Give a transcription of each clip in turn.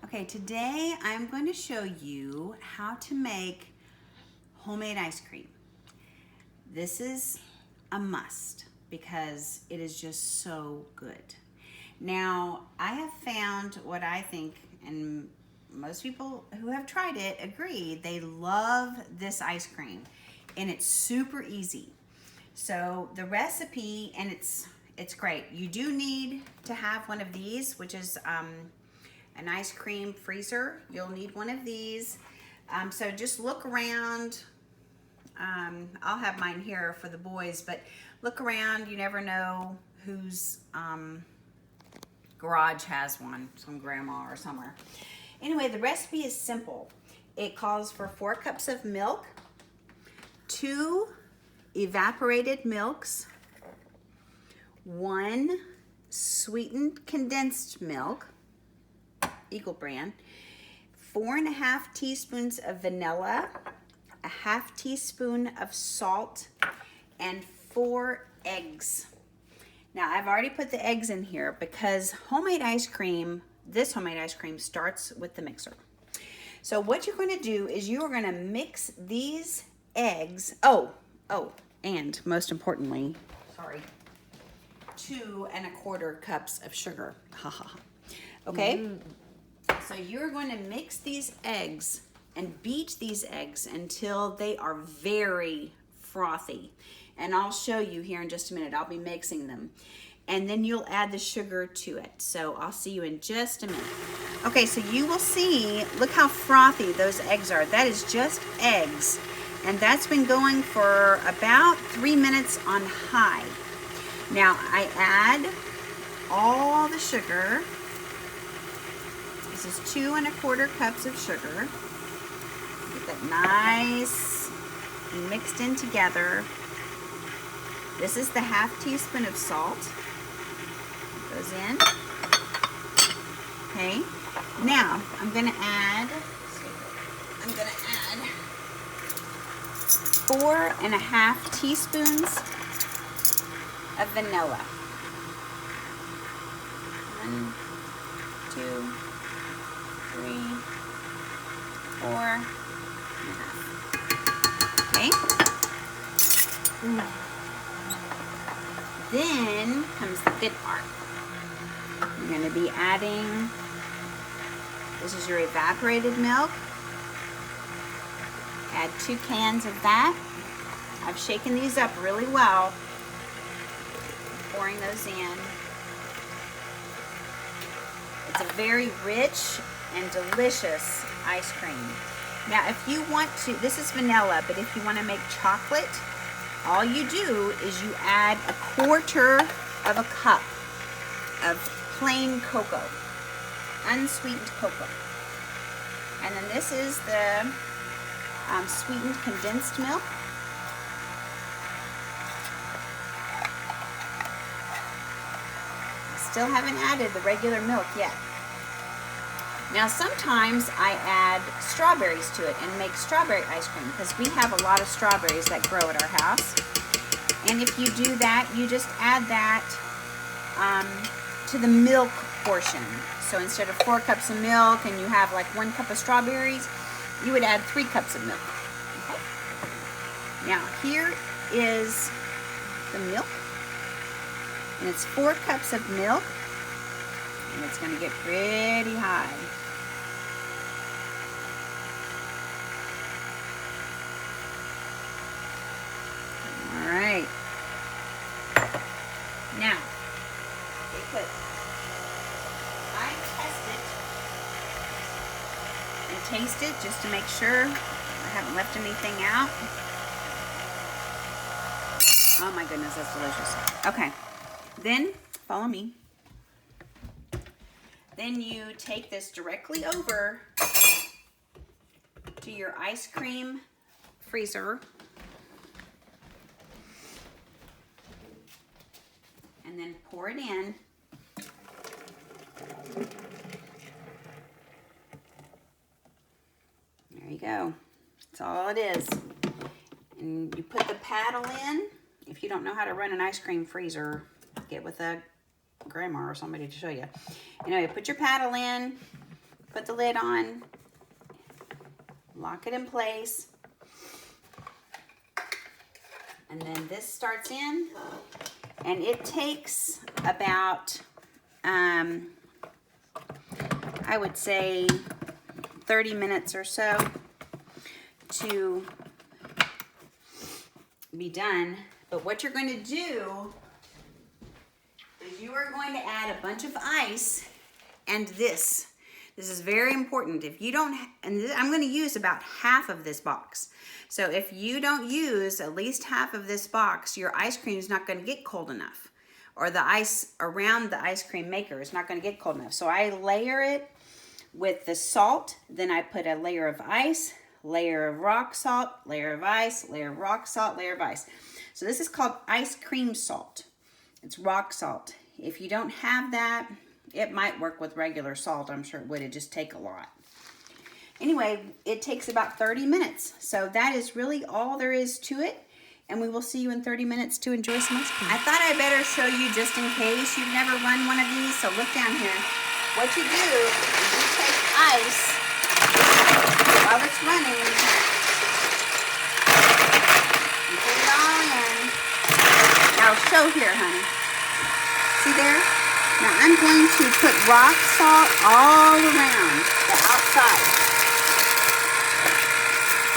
Okay, today I'm going to show you how to make homemade ice cream. This is a must because it is just so good. Now, I have found what I think, and most people who have tried it agree, they love this ice cream, and it's super easy. So the recipe, and it's great. You do need to have one of these, which is an ice cream freezer. You'll need one of these. So just look around. I'll have mine here for the boys, but look around. You never know whose garage has one, some grandma or somewhere. Anyway, the recipe is simple. It calls for 4 cups of milk, 2 evaporated milks, 1 sweetened condensed milk, Eagle brand, 4.5 teaspoons of vanilla, a 1/2 teaspoon of salt, and 4 eggs. Now, I've already put the eggs in here because homemade ice cream, this homemade ice cream starts with the mixer. So what you're going to do is you are going to mix these eggs. Oh, and most importantly, 2¼ cups of sugar. Okay? So you're going to mix these eggs and beat these eggs until they are very frothy. And I'll show you here in just a minute. I'll be mixing them. And then you'll add the sugar to it. So I'll see you in just a minute. Okay, so you will see, look how frothy those eggs are. That is just eggs. And that's been going for about 3 minutes on high. Now I add all the sugar. This is 2¼ cups of sugar. Get that nice and mixed in together. This is the 1/2 teaspoon of salt. It goes in. Okay. Now I'm gonna add 4½ teaspoons of vanilla. 1, 2, 3, 4.5. Okay. Then comes the good part. You're going to be adding, this is your evaporated milk. Add 2 cans of that. I've shaken these up really well. Pouring those in. It's a very rich and delicious ice cream. Now, if you want to, this is vanilla, but if you want to make chocolate, all you do is you add 1/4 of a cup of plain cocoa, unsweetened cocoa. And then this is the sweetened condensed milk. Still haven't added the regular milk yet. Now sometimes I add strawberries to it and make strawberry ice cream because we have a lot of strawberries that grow at our house. And if you do that, you just add that to the milk portion. So instead of 4 cups of milk and you have like 1 cup of strawberries, you would add 3 cups of milk. Okay. Now here is the milk. And it's 4 cups of milk. And it's going to get pretty high. All right. Now, I test it and taste it just to make sure I haven't left anything out. Oh my goodness, that's delicious. Okay, then follow me. Then you take this directly over to your ice cream freezer. And then pour it in. There you go. That's all it is. And you put the paddle in. If you don't know how to run an ice cream freezer, get with a grandma or somebody to show you. Anyway, put your paddle in, put the lid on, lock it in place, and then this starts in, and it takes about, I would say 30 minutes or so to be done. But what you're going to do is you are going to add a bunch of ice and this. This is very important. If you don't, and I'm going to use about half of this box. So if you don't use at least half of this box, your ice cream is not going to get cold enough. Or the ice around the ice cream maker is not going to get cold enough. So I layer it with the salt, then I put a layer of ice, layer of rock salt, layer of ice, layer of rock salt, layer of ice. So this is called ice cream salt. It's rock salt. If you don't have that, it might work with regular salt. I'm sure it would. It'd just take a lot. Anyway, it takes about 30 minutes. So that is really all there is to it. And we will see you in 30 minutes to enjoy some ice cream. I thought I better show you just in case you've never run one of these. So look down here. What you do is you take ice while it's running. You put it all in. Now show here, honey. See there? Now I'm going to put rock salt all around the outside.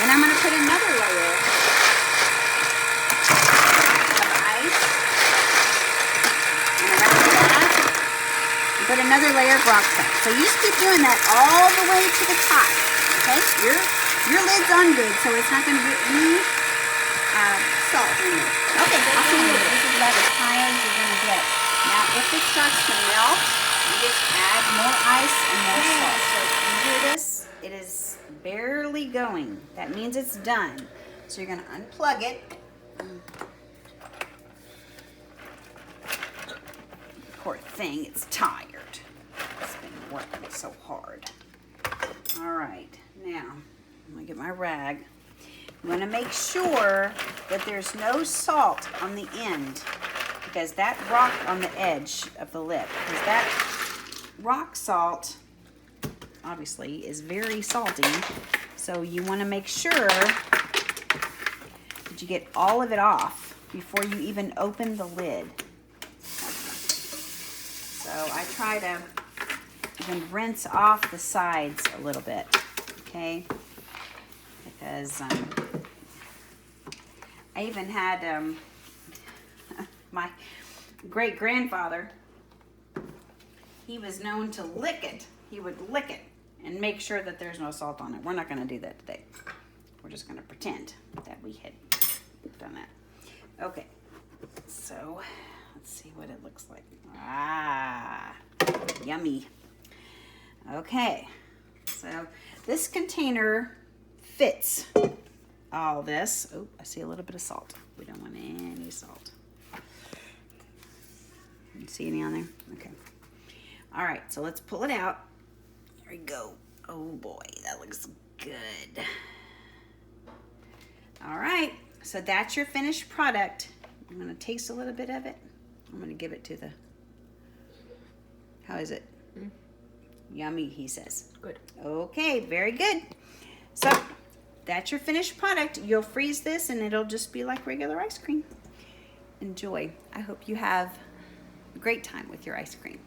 Then I'm going to put another layer of ice. And around that, and put another layer of rock salt. So you just keep doing that all the way to the top. Okay? Your lid's on good, so it's not going to get any salt in there. Okay, I'll show you. This is about as high as you're going to get. Now, if it starts to melt, you just add more ice and more salt. So you hear this? It is barely going. That means it's done. So you're going to unplug it. Poor thing, it's tired. It's been working so hard. All right, now I'm going to get my rag. I'm going to make sure that there's no salt on the end, because that rock on the edge of the lip, because that rock salt obviously is very salty. So you want to make sure that you get all of it off before you even open the lid. So I try to even rinse off the sides a little bit, okay? Because I even had my great-grandfather, he was known to lick it. He would lick it and make sure that there's no salt on it. We're not going to do that today. We're just going to pretend that we had done that. Okay, so let's see what it looks like. Ah, yummy. Okay, so this container fits all this. Oh, I see a little bit of salt. We don't want any salt. You see any on there? Okay. All right, so let's pull it out. Here we go. Oh boy, that looks good. All right, so that's your finished product. I'm gonna taste a little bit of it. I'm gonna give it to the, how is it? Yummy, he says. Good. Okay, very good. So that's your finished product. You'll freeze this and it'll just be like regular ice cream. Enjoy. I hope you have a great time with your ice cream.